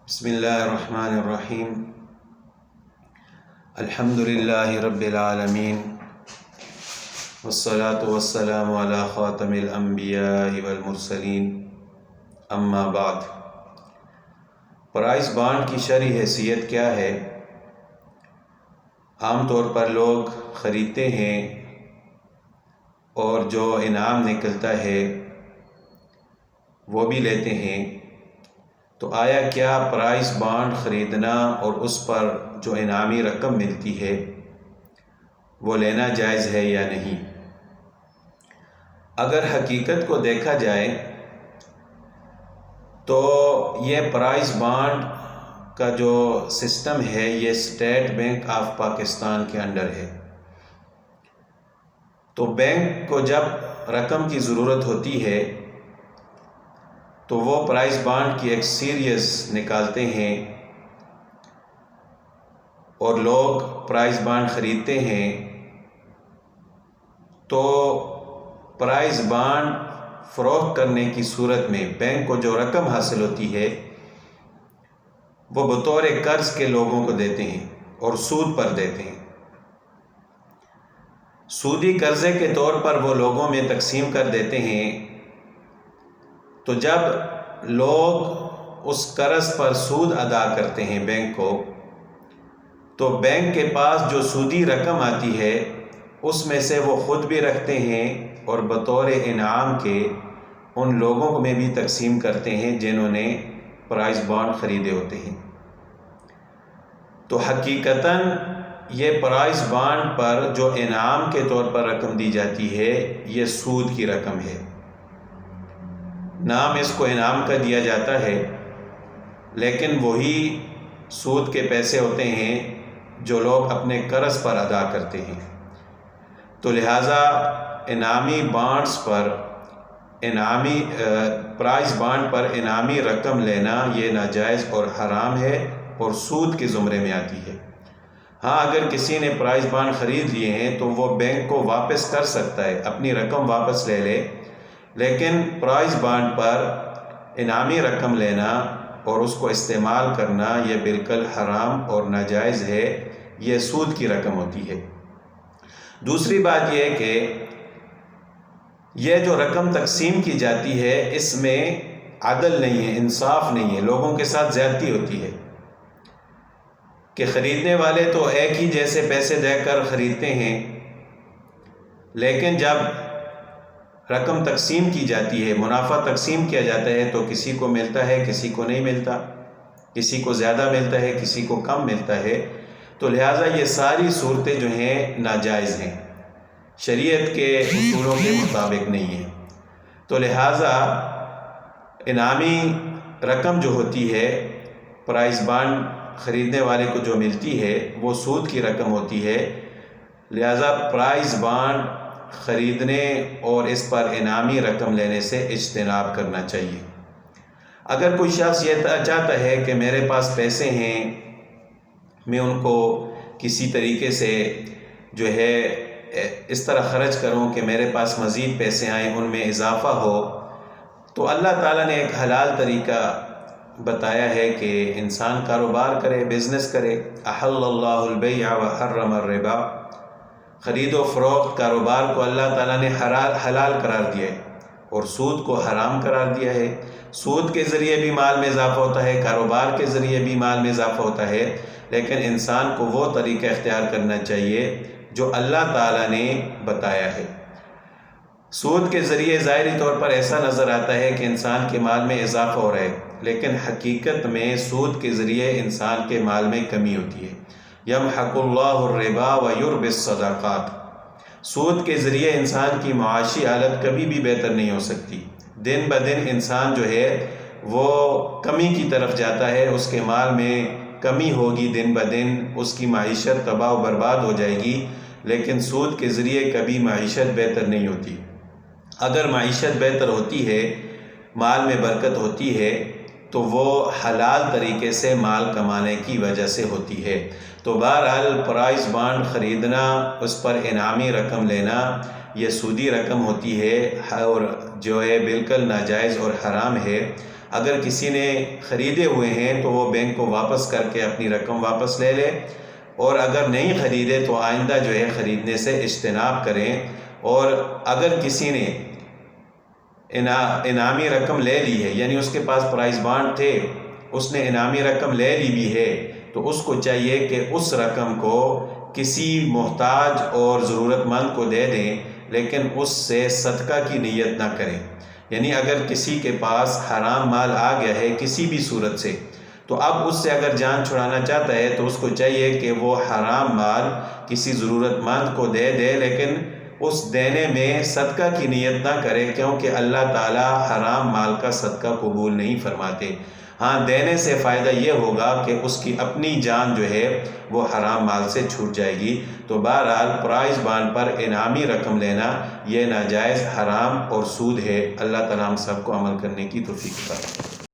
بسم اللہ الرحمن الرحیم الحمد للہ رب العالمین والصلاة والسلام علی خاتم الانبیاء والمرسلین اما بعد۔ پرائز بانڈ کی شرعی حیثیت کیا ہے؟ عام طور پر لوگ خریدتے ہیں اور جو انعام نکلتا ہے وہ بھی لیتے ہیں، تو آیا کیا پرائز بانڈ خریدنا اور اس پر جو انعامی رقم ملتی ہے وہ لینا جائز ہے یا نہیں؟ اگر حقیقت کو دیکھا جائے تو یہ پرائز بانڈ کا جو سسٹم ہے یہ اسٹیٹ بینک آف پاکستان کے انڈر ہے۔ تو بینک کو جب رقم کی ضرورت ہوتی ہے تو وہ پرائز بانڈ کی ایک سیریز نکالتے ہیں اور لوگ پرائز بانڈ خریدتے ہیں، تو پرائز بانڈ فروخت کرنے کی صورت میں بینک کو جو رقم حاصل ہوتی ہے وہ بطور قرض کے لوگوں کو دیتے ہیں اور سود پر دیتے ہیں۔ سودی قرضے کے طور پر وہ لوگوں میں تقسیم کر دیتے ہیں، تو جب لوگ اس قرض پر سود ادا کرتے ہیں بینک کو، تو بینک کے پاس جو سودی رقم آتی ہے اس میں سے وہ خود بھی رکھتے ہیں اور بطور انعام کے ان لوگوں میں بھی تقسیم کرتے ہیں جنہوں نے پرائز بانڈ خریدے ہوتے ہیں۔ تو حقیقتاً یہ پرائز بانڈ پر جو انعام کے طور پر رقم دی جاتی ہے یہ سود کی رقم ہے۔ نام اس کو انعام کا دیا جاتا ہے، لیکن وہی سود کے پیسے ہوتے ہیں جو لوگ اپنے قرض پر ادا کرتے ہیں۔ تو لہٰذا انعامی بانڈز پر پرائز بانڈ پر انعامی رقم لینا یہ ناجائز اور حرام ہے اور سود کے زمرے میں آتی ہے۔ ہاں، اگر کسی نے پرائز بانڈ خرید لیے ہیں تو وہ بینک کو واپس کر سکتا ہے، اپنی رقم واپس لے لے، لیکن پرائز بانڈ پر انعامی رقم لینا اور اس کو استعمال کرنا یہ بالکل حرام اور ناجائز ہے، یہ سود کی رقم ہوتی ہے۔ دوسری بات یہ کہ یہ جو رقم تقسیم کی جاتی ہے اس میں عدل نہیں ہے، انصاف نہیں ہے، لوگوں کے ساتھ زیادتی ہوتی ہے کہ خریدنے والے تو ایک ہی جیسے پیسے دے کر خریدتے ہیں، لیکن جب رقم تقسیم کی جاتی ہے، منافع تقسیم کیا جاتا ہے تو کسی کو ملتا ہے، کسی کو نہیں ملتا، کسی کو زیادہ ملتا ہے، کسی کو کم ملتا ہے۔ تو لہٰذا یہ ساری صورتیں جو ہیں ناجائز ہیں، شریعت کے اصولوں کے مطابق نہیں ہیں۔ تو لہٰذا انعامی رقم جو ہوتی ہے پرائز بانڈ خریدنے والے کو جو ملتی ہے وہ سود کی رقم ہوتی ہے، لہٰذا پرائز بانڈ خریدنے اور اس پر انعامی رقم لینے سے اجتناب کرنا چاہیے۔ اگر کوئی شخص یہ چاہتا ہے کہ میرے پاس پیسے ہیں، میں ان کو کسی طریقے سے جو ہے اس طرح خرچ کروں کہ میرے پاس مزید پیسے آئیں، ان میں اضافہ ہو، تو اللہ تعالیٰ نے ایک حلال طریقہ بتایا ہے کہ انسان کاروبار کرے، بزنس کرے۔ احل اللہ البیع وحرم الربا، خرید و فروخت کاروبار کو اللہ تعالیٰ نے حلال قرار دیا ہے اور سود کو حرام قرار دیا ہے۔ سود کے ذریعے بھی مال میں اضافہ ہوتا ہے، کاروبار کے ذریعے بھی مال میں اضافہ ہوتا ہے، لیکن انسان کو وہ طریقہ اختیار کرنا چاہیے جو اللہ تعالیٰ نے بتایا ہے۔ سود کے ذریعے ظاہری طور پر ایسا نظر آتا ہے کہ انسان کے مال میں اضافہ ہو رہا ہے، لیکن حقیقت میں سود کے ذریعے انسان کے مال میں کمی ہوتی ہے۔ یمحق اللہ الربا ویربی الصدقات، سود کے ذریعے انسان کی معاشی حالت کبھی بھی بہتر نہیں ہو سکتی۔ دن بدن انسان جو ہے وہ کمی کی طرف جاتا ہے، اس کے مال میں کمی ہوگی، دن بدن اس کی معیشت تباہ و برباد ہو جائے گی، لیکن سود کے ذریعے کبھی معیشت بہتر نہیں ہوتی۔ اگر معیشت بہتر ہوتی ہے، مال میں برکت ہوتی ہے، تو وہ حلال طریقے سے مال کمانے کی وجہ سے ہوتی ہے۔ تو بہرحال پرائز بانڈ خریدنا، اس پر انعامی رقم لینا یہ سودی رقم ہوتی ہے اور جو ہے بالکل ناجائز اور حرام ہے۔ اگر کسی نے خریدے ہوئے ہیں تو وہ بینک کو واپس کر کے اپنی رقم واپس لے لے، اور اگر نہیں خریدے تو آئندہ جو ہے خریدنے سے اجتناب کریں۔ اور اگر کسی نے انعامی رقم لے لی ہے، یعنی اس کے پاس پرائز بانڈ تھے، اس نے انعامی رقم لے لی بھی ہے، تو اس کو چاہیے کہ اس رقم کو کسی محتاج اور ضرورت مند کو دے دیں، لیکن اس سے صدقہ کی نیت نہ کریں۔ یعنی اگر کسی کے پاس حرام مال آ گیا ہے کسی بھی صورت سے، تو اب اس سے اگر جان چھڑانا چاہتا ہے تو اس کو چاہیے کہ وہ حرام مال کسی ضرورت مند کو دے دے، لیکن اس دینے میں صدقہ کی نیت نہ کرے، کیونکہ اللہ تعالیٰ حرام مال کا صدقہ قبول نہیں فرماتے۔ ہاں، دینے سے فائدہ یہ ہوگا کہ اس کی اپنی جان جو ہے وہ حرام مال سے چھوٹ جائے گی۔ تو بہرحال پرائز بانڈ پر انعامی رقم لینا یہ ناجائز، حرام اور سود ہے۔ اللہ تعالیٰ ہم سب کو عمل کرنے کی توفیق عطا فرمائے۔